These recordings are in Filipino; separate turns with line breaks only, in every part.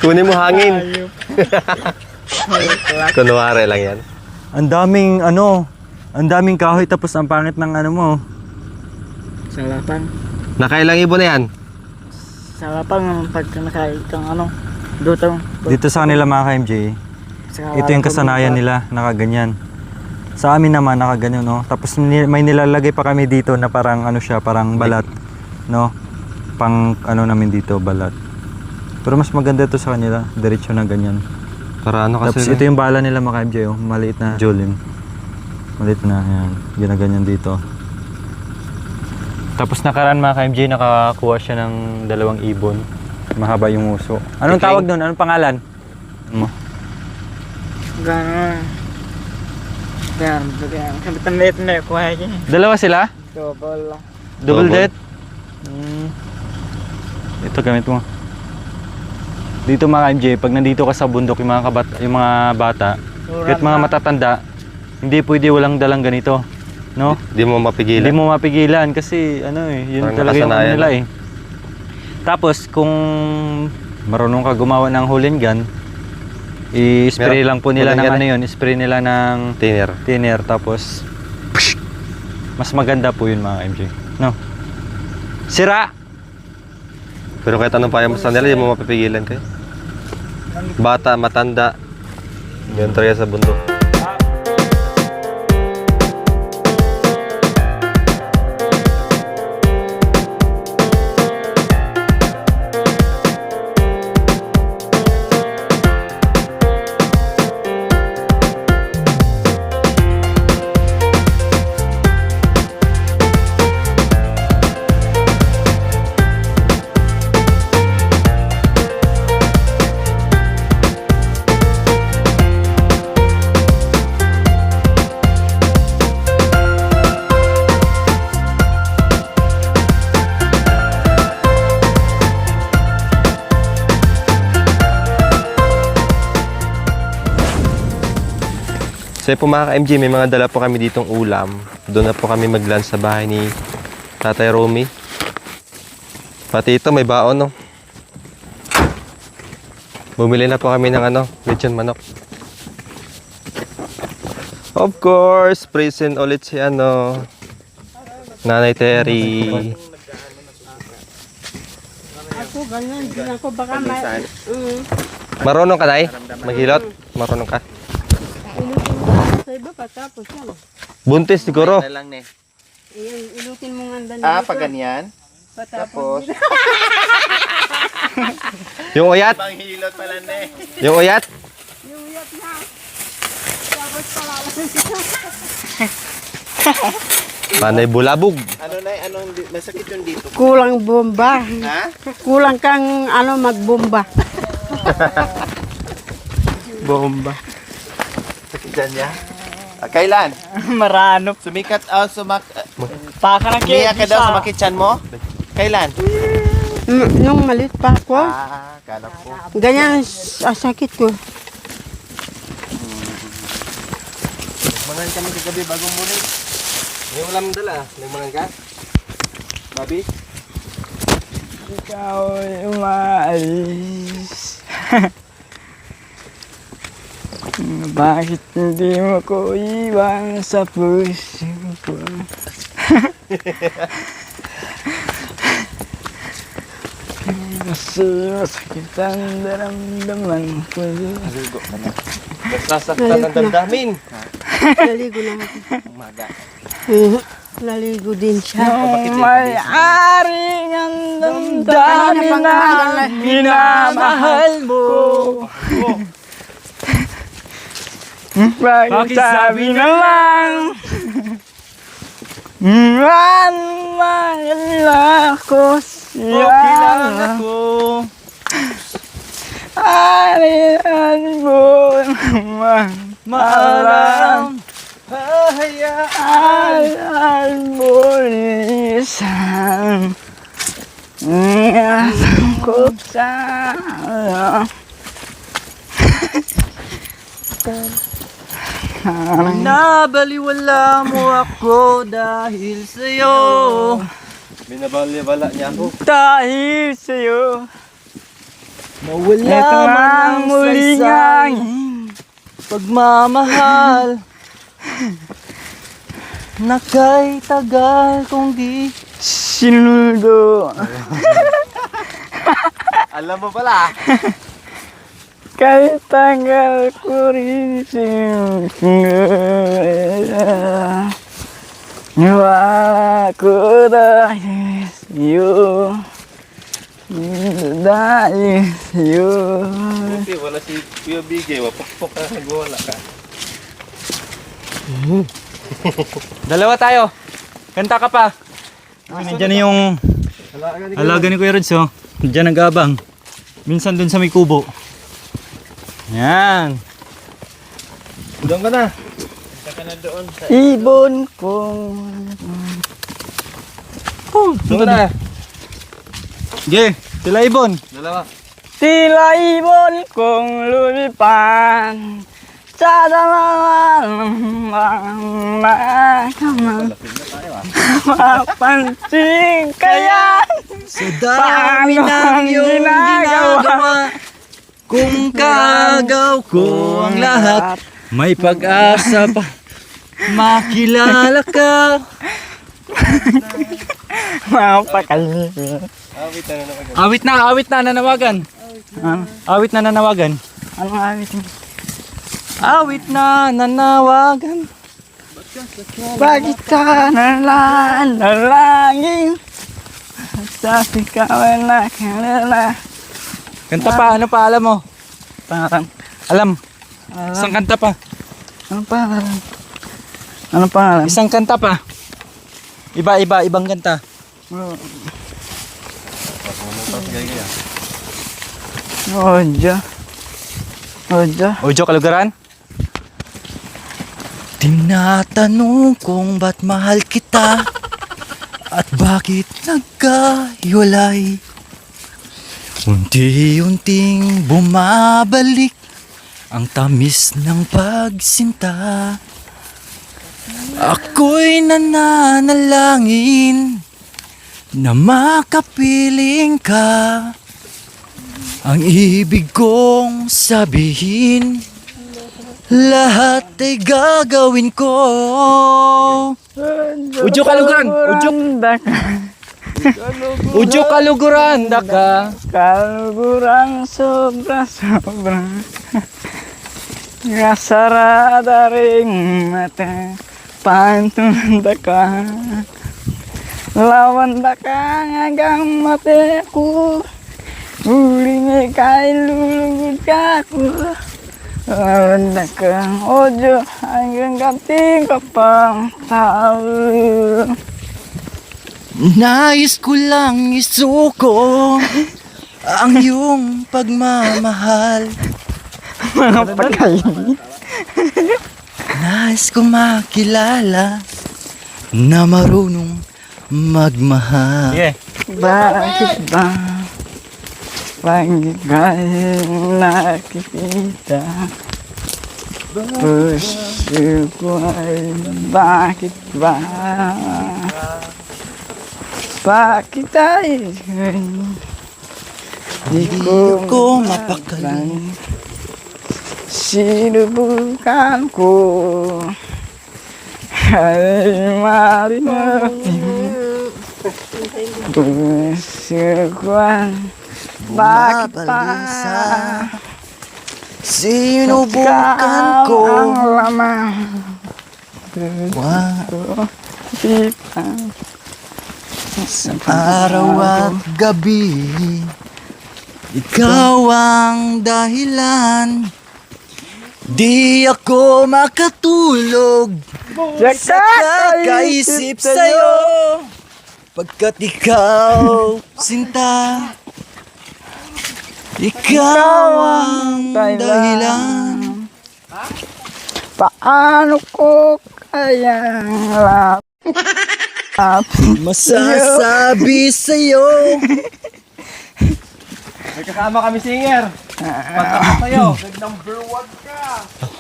Kunin mo hangin. Kunwari lang yan.
Ang daming kahoy tapos ang pangit ng ano mo.
Salapang.
Nakailang ibon na yan?
Salapang pag nakain kang dutong.
Dito sa kanila mga ka-MJ, ito yung kasanayan nila, nakaganyan. Sa amin naman nakaganyan, no. Tapos may nilalagay pa kami dito na parang parang balat, no. Pang namin dito, balat. Pero mas maganda ito sa kanila, diretso na ganyan.
Para kasi.
Tapos ito yung bala nila mga ka-MJ, oh, maliit na julin. Maliit na, yan, ginaganyan dito. Tapos nakaraan mga ka-MJ, nakakuha siya ng 2 ibon. Mahaba yung uso. Anong
Tikling?
tawag doon? Anong pangalan? Mo?
Gano'n. Yan. Kapitan liit na yung kuha niya.
2 sila?
Double lang.
Double
Double.
dead? Ito gamit mo. Dito mga MJ, pag nandito ka sa bundok yung mga bata, kahit mga matatanda, hindi pwede walang dalang ganito, no?
Hindi mo mapigilan.
Hindi mo mapigilan kasi yun
Parang
talaga yung
nakasanayan
nila eh. Tapos kung marunong ka gumawa ng hole and gun, i-spray lang po nila
hole and
ng
gun
i-spray nila ng thinner tapos mas maganda po yun mga MJ, no? Sira!
Pero kahit anong paya mo sa nila, hindi mo mapipigilan kayo. Bata, matanda. Yan talaga sa bundok. So po mga ka-MJ, may mga dala po kami ditong ulam. Doon na po kami mag-lunch sa bahay ni Tatay Romy. Pati ito may baon, no? Bumili na po kami ng lechon manok. Of course, present ulit si Nanay Terry.
Ako ganyan, din ako baka may...
Marunong ka, Nay? Maghilot? Marunong ka?
Sa iba patapos yan.
Buntis siguro.
lang ne.
Ayan, ilutin mo nga dali.
Pag ganyan.
Patapos.
Yung uyat?
Bang hilot pala ne.
Yung uyat?
Yung yat na. Tapos palalang siya.
Panay bulabog.
Anong masakit yung dito?
Kulang bomba.
Ha?
Kulang kang magbomba.
Bomba. Sakit dyan niya? Kailan? Maranop. Sumikat, Niya ka daw sa makitsan mo? Kailan?
Nung malit pa ako,
Kala ko.
ganyan sakit ko.
Mangan kami kagabi bagong muli. May ulam dala. Nagmangan ka? Babi?
Ikaw ay umaalis. Bakit hindi mo ko iwan sa puso ko? Kasi masakit ang daramdaman ko. Naligo ka na.
Nasasaktan ng damdamin.
Naligo na ako.
Umaga.
Naligo din siya.
May-ari ng damdamin na minamahal mo. Bakit sabi naman mahal ako siya. Okay lang ako. Arihan mo naman maalam. Hayaan mo isang sangkot sana. Nabaliwala mo ako dahil sa'yo.
Binabala niya ako.
Dahil sa'yo,
Mawala
ito
man
ang
ang
muling
saysay,
hangin.
pagmamahal na kay tagal kong di
Sinundo.
Alam mo pala.
Kahit tagal ko rin sinundo. Wala ko dahil sa'yo. Dahil sa'yo.
Buti, wala si Kuya Bigay. Wapukpok ka, nagwala ka.
Dalawa tayo. Kanta ka pa. Nandiyan na yung alaga ni Kuya Rods, oh. Diyan nag-abang. Minsan dun sa may kubo. Yan.
Doon ka na.
Ibon kong
Doon ka na.
Sige, sila ibon.
Dalawa.
tila ibon kong lumipad sa dalaman mapansin kaya
Sa dami ng iyong ginagawa, kung kagaw ko ang lahat, may pag-asa pa makilala ka.
mapakalimutan.
Awit na naman.
Awit na nanawagan.
Ano?
Awit na nanawagan.
Anong awit mo?
Awit na nanawagan.
Bakit ka nalalangin sa sikawan na kilala?
Kanta pa, ano pa alam mo?
Parang,
Alam, isang kanta pa.
ano pangalan? Ano pangalan?
Isang kanta pa. Ibang kanta.
Ojo. Ojo.
Ojo Kalugaran? Tinatanong kong ba't mahal kita at bakit nagkahiwalay. Unti-unting bumabalik ang tamis ng pagsinta. Ako'y nananalangin na makapiling ka. Ang ibig kong sabihin, lahat ay gagawin ko. Ujo Kaluguran! Ujo Kaluguran! Daka!
Kaluguran sobra-sobra. Kasarada ring mata. Pantunda ka. Lawan da ka hanggang mati ko. Huling ika'y lulugod ka ko. Lawan da ka ojo hanggang ganting ka pang tao.
Nais ko lang isuko ang iyong pagmamahal.
Mga patay.
Nais ko makilala na marunong magmahal. Yeah.
Bakit ba? Bakit kayo nakikita? Puso ko ay bakit ba? Bakit tayo di ko
mapakali.
Sinubukan ko ay marinating puso ko ay bakit ba?
Sinubukan ko
ang lamang
sa araw at gabi. Ikaw ang dahilan, di ako makatulog sa kakaisip sa'yo. Pagkat ikaw, sinta, ikaw ang dahilan.
Paano ko kayang
Masasabi sa'yo.
May kasama kami singer. Pagkakot sa'yo. Nag-number 1 ka.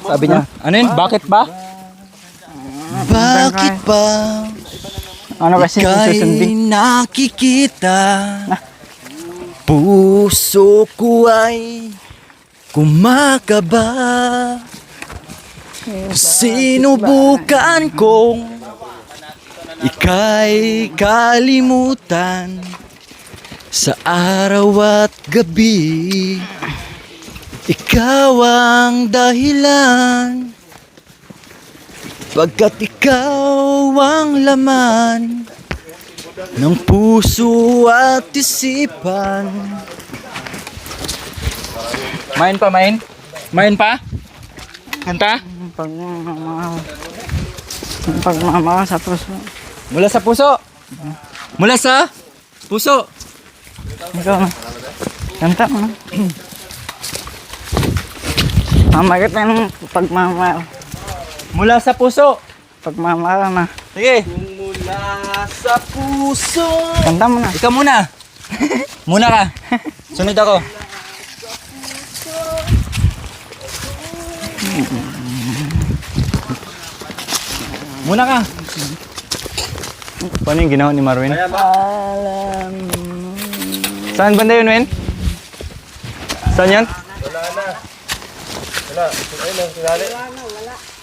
Sabi niya, ano yun? Bakit ba? Bakit ba?
Ano kasi susundin?
nakikita, puso ko ay kumakaba. Sinubukan kong ika'y kalimutan sa araw at gabi. Ikaw ang dahilan, pagkat ikaw ang laman ng puso at isipan.
Main pa, main? Main pa? Kanta?
Pagmamahal sa puso.
Mula sa puso. Mula sa puso.
Ikaw na. Kanta mo na. Mamagat na ng pagmamahal.
Mula sa puso.
Pagmamahal na.
Sige. Mula sa puso.
Kanta mo na.
Ikaw muna. Muna ka. Sunod ako. Muna ka.
Paano yung ginawa ni Marwin?
Alam
Saan banda yun, Wen? Saan yan?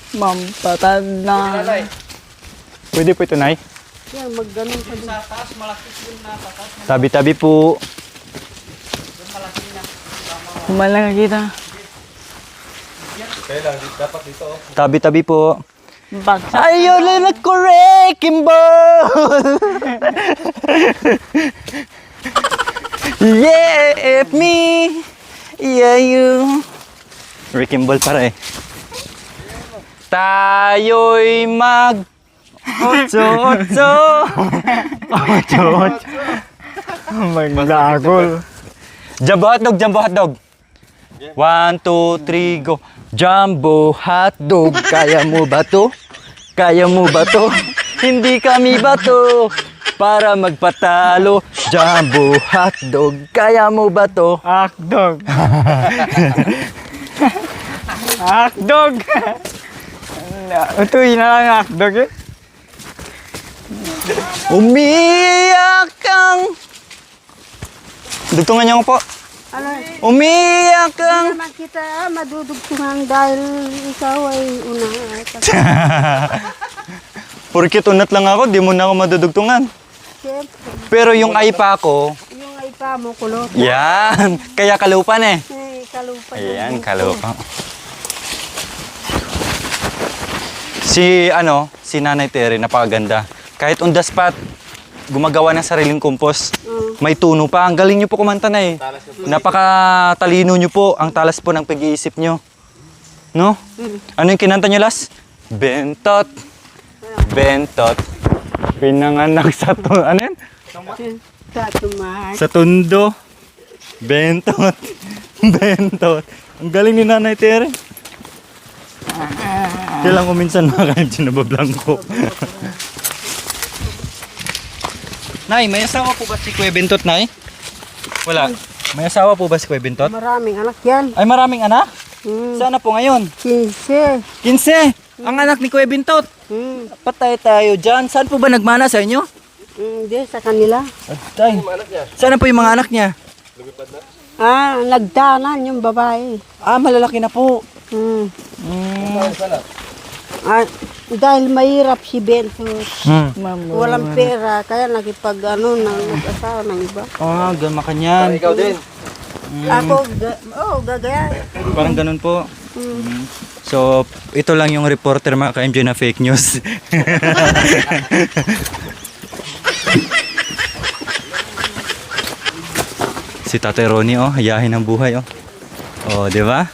mampatad na.
Pwede po ito, Nay.
Yan, magganong ka din.
Tabi-tabi po.
Kumalang kita.
Tabi-tabi po.
Bagsak.
Ayaw lang na wrecking ball! Yeah, if me, yeah you. Wrecking ball para eh. Tayo'y mag... Otso-otso! Otso-otso! Maglagol. Jumbo hotdog, jumbo hotdog. 1, 2, 3, go. Jumbo hotdog, kaya mo ba to? Kaya mo ba to? Hindi kami ba to? Para magpatalo. Jumbo hotdog, kaya mo ba to?
Akdog. Akdog. Utoy na lang akdog eh.
Umiyak kang... Dugtungan niyo ko po.
Ano,
Umiyak kang...
naman kita madudugtungan dahil ikaw ay una.
Porkit unat lang ako, di mo na ako madudugtungan.
Siyempre,
Pero yung aipa ko,
yung ay pa mo kulot.
yan. Kaya kalupan eh.
Kalupa.
Ayan, kalupa. Si Nanay Terry, napakaganda. Kahit on the spot, gumagawa ng sariling compost. May tuno pa. Ang galing nyo po kumanta na eh. Napakatalino nyo po. Ang talas po ng pag-iisip nyo. No? Ano yung kinanta nyo last? Bentot. Bentot. Pinanganak sa ano yan?
Katumak.
Sa tundo. Bentot. Bentot. Ang galing ni Nanay Tere. Kailan ko minsan mga kanji nabablangko. Nay, may asawa po ba si Kuya Bentot, Nay? Wala. May asawa po ba si Kuya Bentot?
Maraming anak yan.
Ay, maraming anak? Sana po ngayon?
15.
15! Ang anak ni Kuya Bentot. Patay tayo dyan. Saan po ba nagmana sa inyo?
Hindi, sa kanila.
Tay. Sana po yung mga anak niya?
Nagdanan yung babae.
Ah, malalaki na po.
Dahil mahirap si Bentot. Walang
Mama.
pera, kaya nag-asawa ng iba.
Ah, gama ka niyan.
Ikaw din.
Ako, gagaya.
Parang ganun po. So, ito lang yung reporter mga ka-MJ na fake news. Si Tatay Ronnie, oh, hayahin ang buhay, oh. Oh, di ba?